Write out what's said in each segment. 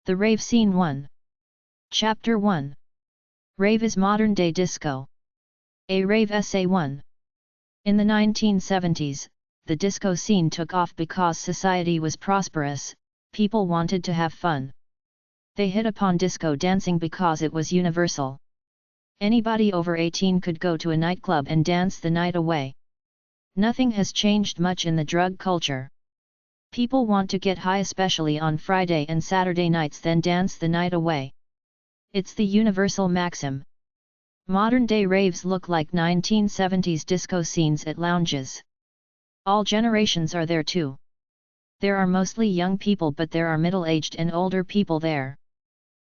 The Rave Scene 1. Chapter 1. Rave is modern-day disco. A Rave Essay 1. In the 1970s, the disco scene took off because society was prosperous, people wanted to have fun. They hit upon disco dancing because it was universal. Anybody over 18 could go to a nightclub and dance the night away. Nothing has changed much in the drug culture. People want to get high, especially on Friday and Saturday nights, then dance the night away. It's the universal maxim. Modern-day raves look like 1970s disco scenes at lounges. All generations are there too. There are mostly young people, but there are middle-aged and older people there.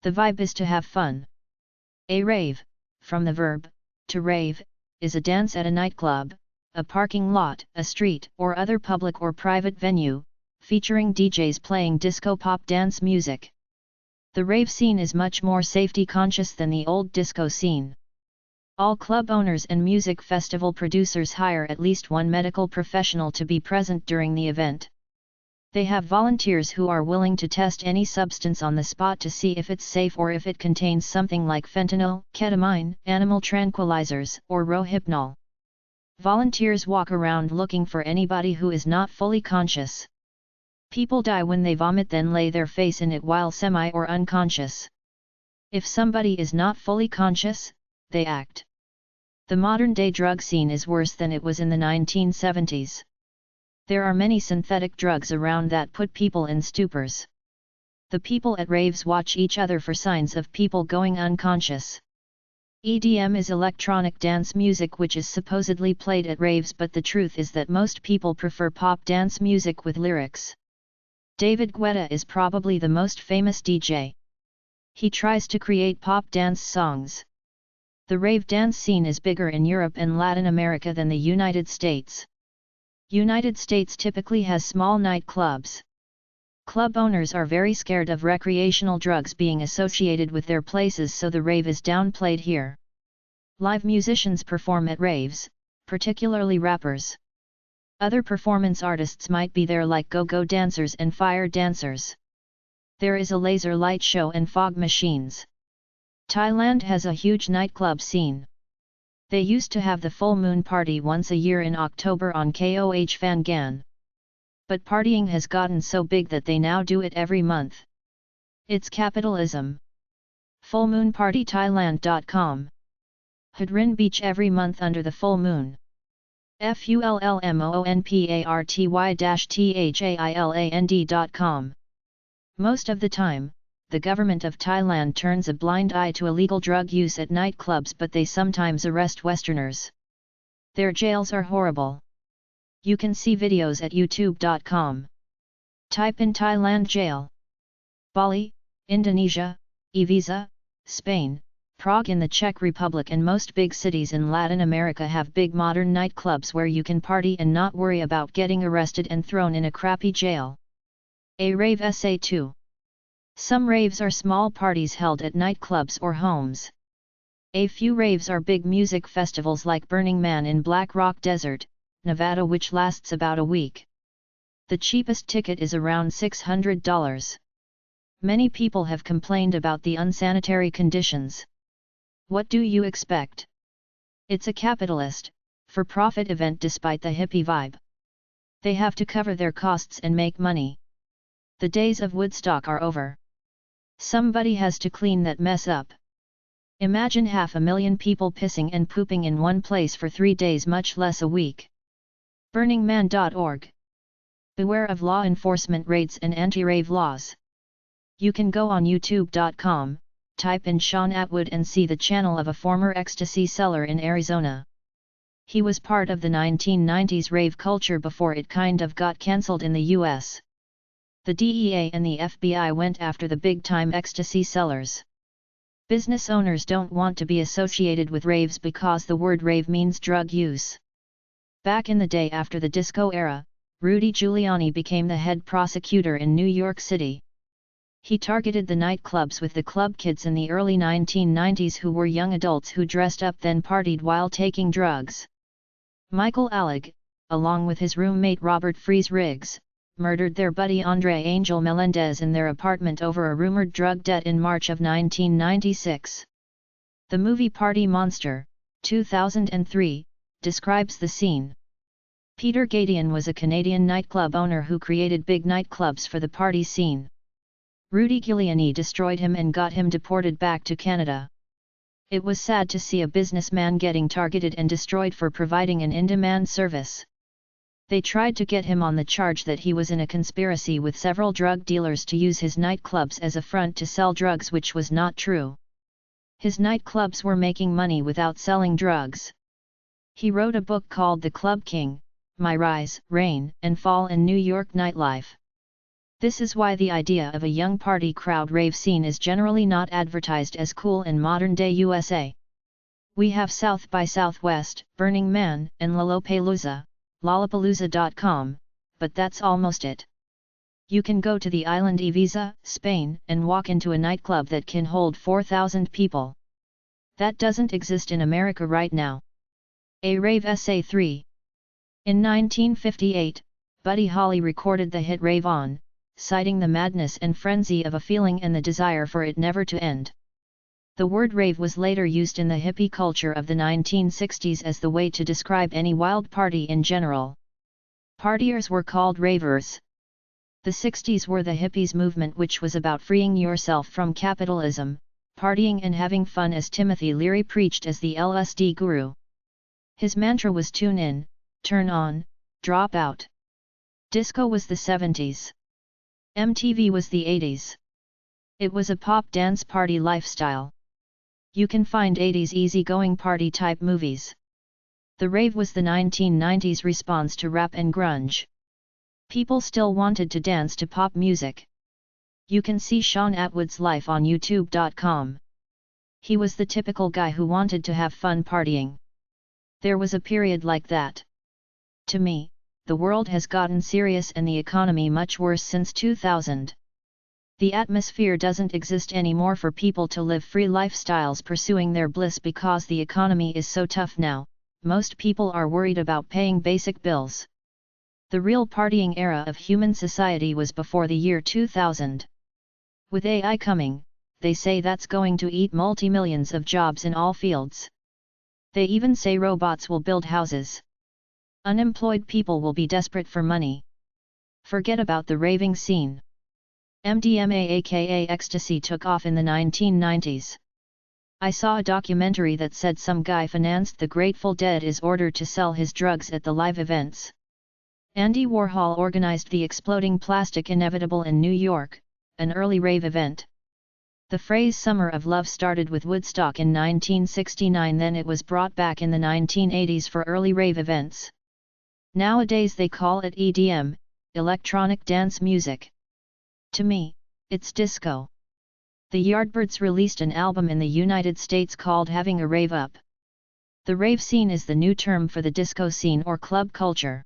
The vibe is to have fun. A rave, from the verb, to rave, is a dance at a nightclub, a parking lot, a street, or other public or private venue, featuring DJs playing disco pop dance music. The rave scene is much more safety conscious than the old disco scene. All club owners and music festival producers hire at least one medical professional to be present during the event. They have volunteers who are willing to test any substance on the spot to see if it's safe or if it contains something like fentanyl, ketamine, animal tranquilizers, or rohypnol. Volunteers walk around looking for anybody who is not fully conscious. People die when they vomit, then lay their face in it while semi or unconscious. If somebody is not fully conscious, they act. The modern-day drug scene is worse than it was in the 1970s. There are many synthetic drugs around that put people in stupors. The people at raves watch each other for signs of people going unconscious. EDM is electronic dance music which is supposedly played at raves, but the truth is that most people prefer pop dance music with lyrics. David Guetta is probably the most famous DJ. He tries to create pop dance songs. The rave dance scene is bigger in Europe and Latin America than the United States. United States typically has small nightclubs. Club owners are very scared of recreational drugs being associated with their places, so the rave is downplayed here. Live musicians perform at raves, particularly rappers. Other performance artists might be there like go-go dancers and fire dancers. There is a laser light show and fog machines. Thailand has a huge nightclub scene. They used to have the full moon party once a year in October on Koh Phangan. But partying has gotten so big that they now do it every month. It's capitalism. Fullmoonpartythailand.com. Hadrin Beach every month under the full moon. FULLMOONPARTY-THAILAND.com. Most of the time, the government of Thailand turns a blind eye to illegal drug use at nightclubs, but they sometimes arrest Westerners. Their jails are horrible. You can see videos at youtube.com. Type in Thailand jail. Bali, Indonesia, Ibiza, Spain, Prague in the Czech Republic and most big cities in Latin America have big modern nightclubs where you can party and not worry about getting arrested and thrown in a crappy jail. A Rave Essay 2. Some raves are small parties held at nightclubs or homes. A few raves are big music festivals like Burning Man in Black Rock Desert, Nevada, which lasts about a week. The cheapest ticket is around $600. Many people have complained about the unsanitary conditions. What do you expect? It's a capitalist, for-profit event despite the hippie vibe. They have to cover their costs and make money. The days of Woodstock are over. Somebody has to clean that mess up. Imagine 500,000 people pissing and pooping in one place for 3 days, much less a week. BurningMan.org. Beware of law enforcement raids and anti-rave laws. You can go on youtube.com, type in Sean Atwood and see the channel of a former ecstasy seller in Arizona. He was part of the 1990s rave culture before it kind of got cancelled in the US. The DEA and the FBI went after the big-time ecstasy sellers. Business owners don't want to be associated with raves because the word rave means drug use. Back in the day after the disco era, Rudy Giuliani became the head prosecutor in New York City. He targeted the nightclubs with the club kids in the early 1990s who were young adults who dressed up then partied while taking drugs. Michael Alec, along with his roommate Robert Freeze Riggs, murdered their buddy Andre Angel Melendez in their apartment over a rumored drug debt in March of 1996. The movie Party Monster, 2003, describes the scene. Peter Gadian was a Canadian nightclub owner who created big nightclubs for the party scene. Rudy Giuliani destroyed him and got him deported back to Canada. It was sad to see a businessman getting targeted and destroyed for providing an in-demand service. They tried to get him on the charge that he was in a conspiracy with several drug dealers to use his nightclubs as a front to sell drugs, which was not true. His nightclubs were making money without selling drugs. He wrote a book called The Club King: My Rise, Reign, and Fall in New York Nightlife. This is why the idea of a young party crowd rave scene is generally not advertised as cool in modern-day USA. We have South by Southwest, Burning Man, and Lollapalooza, Lollapalooza.com, but that's almost it. You can go to the island Ibiza, Spain, and walk into a nightclub that can hold 4,000 people. That doesn't exist in America right now. A Rave SA3. In 1958, Buddy Holly recorded the hit Rave On, citing the madness and frenzy of a feeling and the desire for it never to end. The word rave was later used in the hippie culture of the 1960s as the way to describe any wild party in general. Partiers were called ravers. The 60s were the hippies movement, which was about freeing yourself from capitalism, partying and having fun, as Timothy Leary preached as the LSD guru. His mantra was tune in, turn on, drop out. Disco was the 70s. MTV was the 80s. It was a pop dance party lifestyle. You can find 80s easygoing party type movies. The rave was the 1990s response to rap and grunge. People still wanted to dance to pop music. You can see Sean Atwood's life on YouTube.com. He was the typical guy who wanted to have fun partying. There was a period like that. To me, the world has gotten serious and the economy much worse since 2000. The atmosphere doesn't exist anymore for people to live free lifestyles pursuing their bliss because the economy is so tough now. Most people are worried about paying basic bills. The real partying era of human society was before the year 2000. With AI coming, they say that's going to eat multi-millions of jobs in all fields. They even say robots will build houses. Unemployed people will be desperate for money. Forget about the raving scene. MDMA aka ecstasy took off in the 1990s. I saw a documentary that said some guy financed the Grateful Dead's order to sell his drugs at the live events. Andy Warhol organized the Exploding Plastic Inevitable in New York, an early rave event. The phrase Summer of Love started with Woodstock in 1969, then it was brought back in the 1980s for early rave events. Nowadays they call it EDM, electronic dance music. To me, it's disco. The Yardbirds released an album in the United States called Having a Rave Up. The rave scene is the new term for the disco scene or club culture.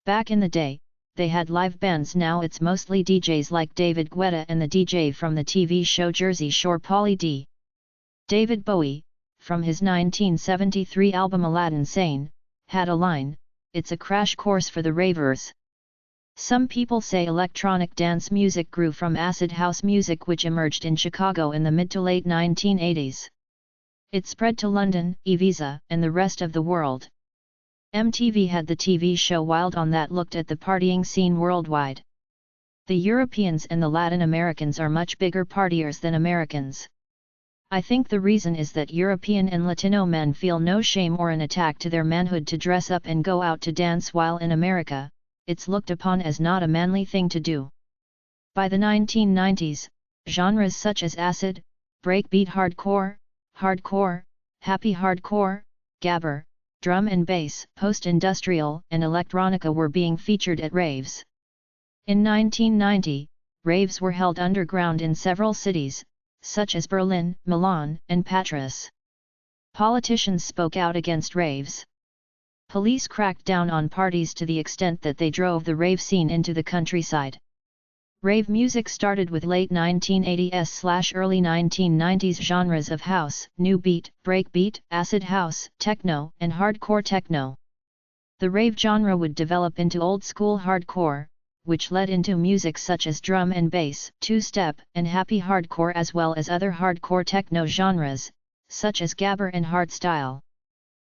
Back in the day, they had live bands. Now it's mostly DJs like David Guetta and the DJ from the TV show Jersey Shore, Pauly D. David Bowie, from his 1973 album Aladdin Sane, had a line, "It's a crash course for the ravers." Some people say electronic dance music grew from acid house music, which emerged in Chicago in the mid to late 1980s. It spread to London, Ibiza, and the rest of the world. MTV had the TV show Wild On that looked at the partying scene worldwide. The Europeans and the Latin Americans are much bigger partiers than Americans. I think the reason is that European and Latino men feel no shame or an attack to their manhood to dress up and go out to dance, while in America, it's looked upon as not a manly thing to do. By the 1990s, genres such as acid, breakbeat hardcore, happy hardcore, gabber, drum and bass, post-industrial, and electronica were being featured at raves. In 1990, raves were held underground in several cities, such as Berlin, Milan, and Patras. Politicians spoke out against raves. Police cracked down on parties to the extent that they drove the rave scene into the countryside. Rave music started with late 1980s/early 1990s genres of house, new beat, breakbeat, acid house, techno, and hardcore techno. The rave genre would develop into old school hardcore, which led into music such as drum and bass, two-step, and happy hardcore, as well as other hardcore techno genres, such as gabber and hardstyle.